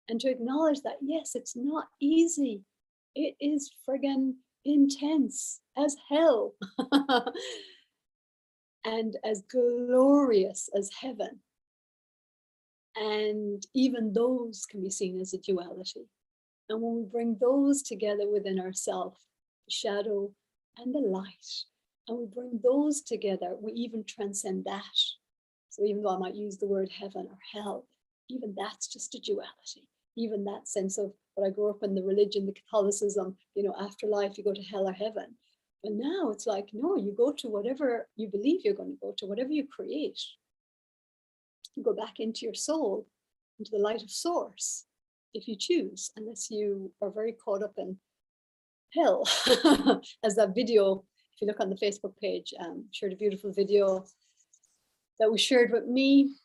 A: And to acknowledge that, yes, it's not easy. It is friggin' intense as hell. And as glorious as heaven. And even those can be seen as a duality. And when we bring those together within ourselves, the shadow and the light, and we bring those together, we even transcend that. So even though I might use the word heaven or hell, even that's just a duality. Even that sense of what I grew up in, the religion, the Catholicism, you know, afterlife, you go to hell or heaven. But now it's like, no, you go to whatever you believe you're going to go to, whatever you create. You go back into your soul, into the light of source, if you choose, unless you are very caught up in hell. As that video, if you look on the Facebook page, shared a beautiful video that was shared with me,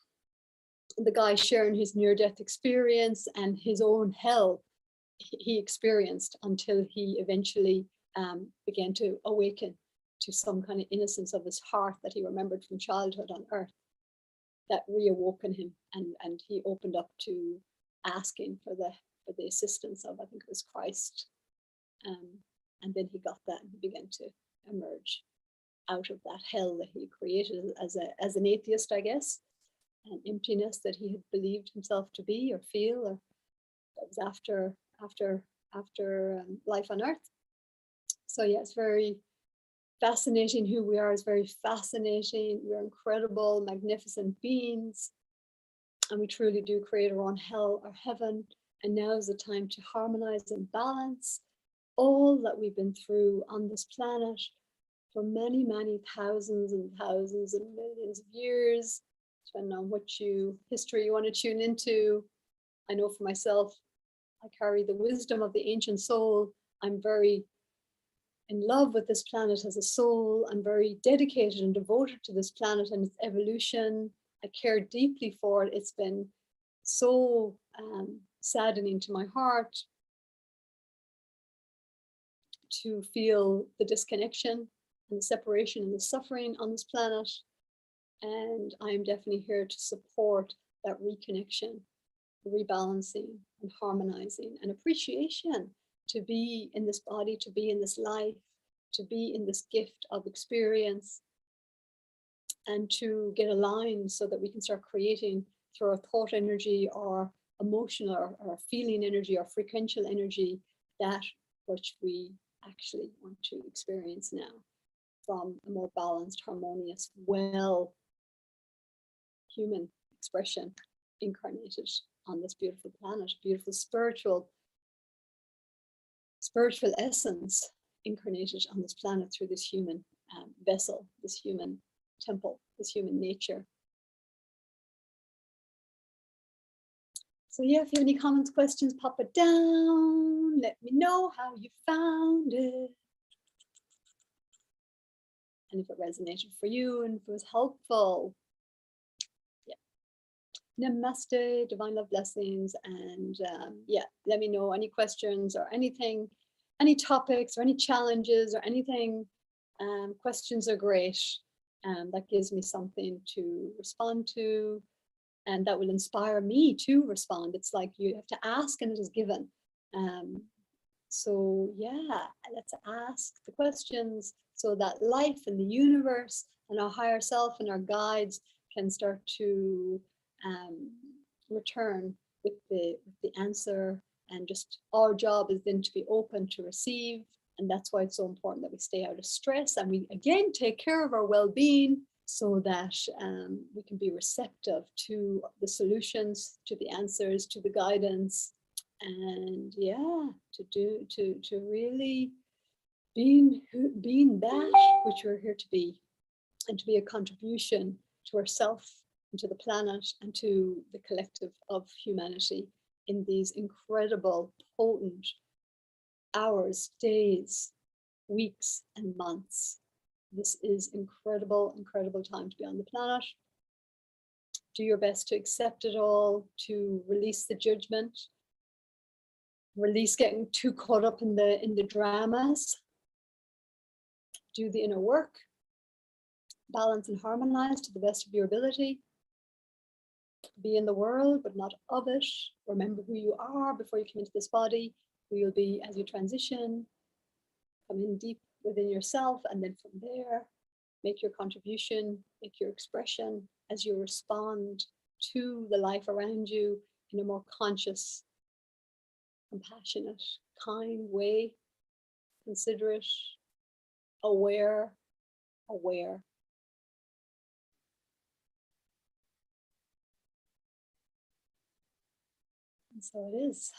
A: the guy sharing his near-death experience and his own hell he experienced until he eventually began to awaken to some kind of innocence of his heart that he remembered from childhood on earth, that reawoken him, and he opened up to asking for the assistance of, I think it was Christ, and then he got that and he began to emerge out of that hell that he created as an atheist, I guess, an emptiness that he had believed himself to be or feel, or that was after life on earth. So yeah, it's very fascinating who we are. It's very fascinating. We're incredible, magnificent beings, and we truly do create our own hell or heaven. And now is the time to harmonize and balance all that we've been through on this planet for many, many thousands and thousands and millions of years, depending on what history you want to tune into. I know for myself, I carry the wisdom of the ancient soul. I'm very in love with this planet as a soul. I'm very dedicated and devoted to this planet and its evolution. I care deeply for it. It's been so saddening to my heart to feel the disconnection and the separation and the suffering on this planet. And I am definitely here to support that reconnection, rebalancing and harmonizing and appreciation to be in this body, to be in this life, to be in this gift of experience, and to get aligned so that we can start creating through our thought energy or emotional or feeling energy or frequential energy that which we actually want to experience now from a more balanced, harmonious, well human expression incarnated on this beautiful planet, beautiful spiritual essence incarnated on this planet through this human vessel, this human temple, this human nature. So yeah, if you have any comments, questions, pop it down. Let me know how you found it. And if it resonated for you and if it was helpful. Yeah. Namaste, divine love blessings. And yeah, let me know any questions or anything, any topics or any challenges or anything. Questions are great. That gives me something to respond to. And that will inspire me to respond. It's like you have to ask and it is given. So yeah, let's ask the questions so that life and the universe and our higher self and our guides can start to return with the answer. And just our job is then to be open to receive. And that's why it's so important that we stay out of stress and we again take care of our well-being, so that we can be receptive to the solutions, to the answers, to the guidance, and yeah, to really being that which we're here to be, and to be a contribution to ourselves and to the planet and to the collective of humanity in these incredible, potent hours, days, weeks, and months. This is incredible, incredible time to be on the planet. Do your best to accept it all, to release the judgment, release getting too caught up in the dramas. Do the inner work, balance and harmonize to the best of your ability. Be in the world, but not of it. Remember who you are before you come into this body, who you'll be as you transition. Come in deep within yourself, and then from there, make your contribution, make your expression as you respond to the life around you in a more conscious, compassionate, kind way, considerate, aware. And so it is.